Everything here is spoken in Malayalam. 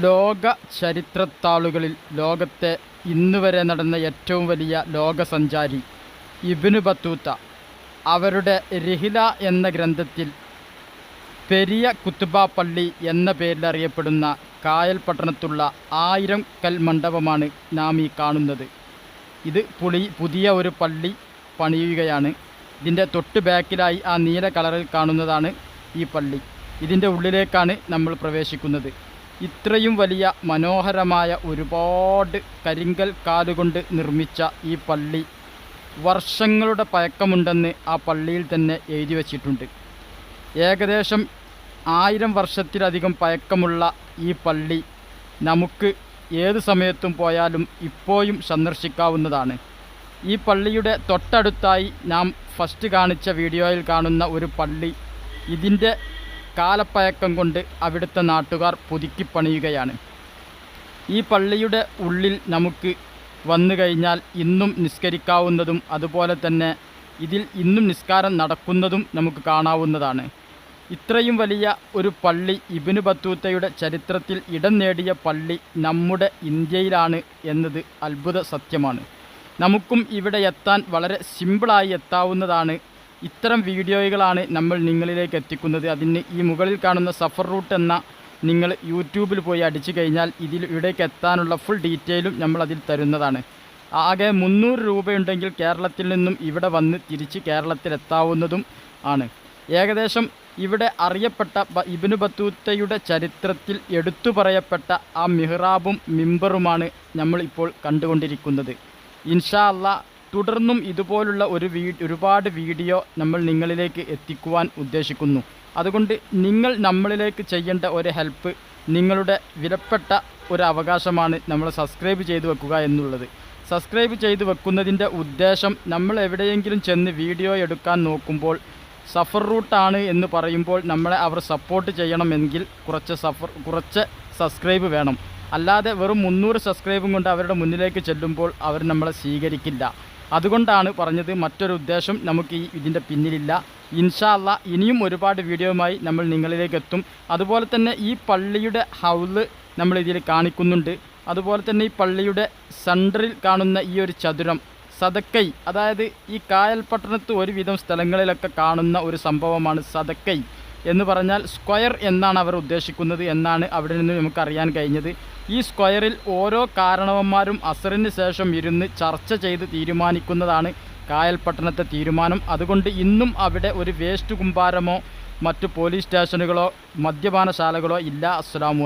ലോക ചരിത്രത്താളുകളിൽ ലോകത്തെ ഇന്നുവരെ നടന്ന ഏറ്റവും വലിയ ലോകസഞ്ചാരി ഇബ്നു ബത്തൂത്ത അവരുടെ റിഹില എന്ന ഗ്രന്ഥത്തിൽ പെരിയ കുത്തുബ പള്ളി എന്ന പേരിൽ അറിയപ്പെടുന്ന കായൽ പട്ടണത്തുള്ള 1000 കൽ മണ്ഡപമാണ് നാം ഈ കാണുന്നത്. ഇത് പുതിയ ഒരു പള്ളി പണിയുകയാണ്. ഇതിൻ്റെ തൊട്ട് ബാക്കിലായി ആ നീല കളറിൽ കാണുന്നതാണ് ഈ പള്ളി. ഇതിൻ്റെ ഉള്ളിലേക്കാണ് നമ്മൾ പ്രവേശിക്കുന്നത്. ഇത്രയും വലിയ മനോഹരമായ ഒരുപാട് കരിങ്കൽ കാലുകൊണ്ട് നിർമ്മിച്ച ഈ പള്ളി വർഷങ്ങളുടെ പഴക്കമുണ്ടെന്ന് ആ പള്ളിയിൽ തന്നെ എഴുതി വച്ചിട്ടുണ്ട്. ഏകദേശം 1000 വർഷത്തിലധികം പഴക്കമുള്ള ഈ പള്ളി നമുക്ക് ഏത് സമയത്തും പോയാലും ഇപ്പോഴും സന്ദർശിക്കാവുന്നതാണ്. ഈ പള്ളിയുടെ തൊട്ടടുത്തായി നാം ഫസ്റ്റ് കാണിച്ച വീഡിയോയിൽ കാണുന്ന ഒരു പള്ളി ഇതിൻ്റെ കാലപ്പഴക്കം കൊണ്ട് അവിടുത്തെ നാട്ടുകാർ പുതുക്കി പണിയുകയാണ്. ഈ പള്ളിയുടെ ഉള്ളിൽ നമുക്ക് വന്നു കഴിഞ്ഞാൽ ഇന്നും നിസ്കരിക്കാവുന്നതും അതുപോലെ തന്നെ ഇതിൽ ഇന്നും നിസ്കാരം നടക്കുന്നതും നമുക്ക് കാണാവുന്നതാണ്. ഇത്രയും വലിയ ഒരു പള്ളി ഇബ്നു ബത്തൂത്തയുടെ ചരിത്രത്തിൽ ഇടം നേടിയ പള്ളി നമ്മുടെ ഇന്ത്യയിലാണ് എന്നത് അത്ഭുത സത്യമാണ്. നമുക്കും ഇവിടെ എത്താൻ വളരെ സിമ്പിളായി എത്താവുന്നതാണ്. ഇത്തരം വീഡിയോകളാണ് നമ്മൾ നിങ്ങളിലേക്ക് എത്തിക്കുന്നത്. അതിന് ഈ മുകളിൽ കാണുന്ന സഫർ റൂട്ട് എന്ന നിങ്ങൾ യൂട്യൂബിൽ പോയി അടിച്ചു കഴിഞ്ഞാൽ ഇവിടേക്ക് എത്താനുള്ള ഫുൾ ഡീറ്റെയിലും നമ്മൾ അതിൽ തരുന്നതാണ്. ആകെ 300 രൂപയുണ്ടെങ്കിൽ കേരളത്തിൽ നിന്നും ഇവിടെ വന്ന് തിരിച്ച് കേരളത്തിലെത്താവുന്നതും ആണ്. ഏകദേശം ഇവിടെ അറിയപ്പെട്ട ഇബ്നു ബത്തൂത്തയുടെ ചരിത്രത്തിൽ എടുത്തു പറയപ്പെട്ട ആ മിഹ്റാബും മിമ്പറുമാണ് നമ്മൾ ഇപ്പോൾ കണ്ടുകൊണ്ടിരിക്കുന്നത്. ഇൻഷാ അല്ലാഹ് തുടർന്നും ഇതുപോലുള്ള ഒരുപാട് വീഡിയോ നമ്മൾ നിങ്ങളിലേക്ക് എത്തിക്കുവാൻ ഉദ്ദേശിക്കുന്നു. അതുകൊണ്ട് നിങ്ങൾ നമ്മളിലേക്ക് ചെയ്യേണ്ട ഒരു ഹെൽപ്പ്, നിങ്ങളുടെ വിലപ്പെട്ട ഒരു അവകാശമാണ് നമ്മൾ സബ്സ്ക്രൈബ് ചെയ്ത് വെക്കുക എന്നുള്ളത്. സബ്സ്ക്രൈബ് ചെയ്ത് വെക്കുന്നതിൻ്റെ ഉദ്ദേശം, നമ്മൾ എവിടെയെങ്കിലും ചെന്ന് വീഡിയോ എടുക്കാൻ നോക്കുമ്പോൾ സഫർ റൂട്ടാണ് എന്ന് പറയുമ്പോൾ നമ്മളെ അവർ സപ്പോർട്ട് ചെയ്യണമെങ്കിൽ കുറച്ച് സബ്സ്ക്രൈബ് വേണം. അല്ലാതെ വെറും 300 സബ്സ്ക്രൈബും കൊണ്ട് അവരുടെ മുന്നിലേക്ക് ചെല്ലുമ്പോൾ അവർ നമ്മളെ സ്വീകരിക്കില്ല. അതുകൊണ്ടാണ് പറഞ്ഞത്. മറ്റൊരു ഉദ്ദേശം നമുക്ക് ഇതിൻ്റെ പിന്നിലില്ല. ഇൻഷാ അല്ലാഹ് ഇനിയും ഒരുപാട് വീഡിയോയുമായി നമ്മൾ നിങ്ങളിലേക്ക് എത്തും. അതുപോലെ തന്നെ ഈ പള്ളിയുടെ ഹൗല് നമ്മൾ ഇതിൽ കാണിക്കുന്നുണ്ട്. അതുപോലെ തന്നെ ഈ പള്ളിയുടെ സെൻറ്ററിൽ കാണുന്ന ഈ ഒരു ചതുരം സദക്കൈ, അതായത് ഈ കായൽ പട്ടണത്ത് ഒരുവിധം സ്ഥലങ്ങളിലൊക്കെ കാണുന്ന ഒരു സംഭവമാണ് സദക്കൈ എന്ന് പറഞ്ഞാൽ സ്ക്വയർ എന്നാണ് അവർ ഉദ്ദേശിക്കുന്നത് എന്നാണ് അവിടെ നിന്ന് നമുക്കറിയാൻ കഴിഞ്ഞത്. ഈ സ്ക്വയറിൽ ഓരോ കാരണവന്മാരും അസറിന് ശേഷം ഇരുന്ന് ചർച്ച ചെയ്ത് തീരുമാനിക്കുന്നതാണ് കായൽ പട്ടണത്തെ തീരുമാനം. അതുകൊണ്ട് ഇന്നും അവിടെ ഒരു വേസ്റ്റ് കുമ്പാരമോ മറ്റു പോലീസ് സ്റ്റേഷനുകളോ മദ്യപാനശാലകളോ ഇല്ല. അസ്സലാമു അലൈക്കും.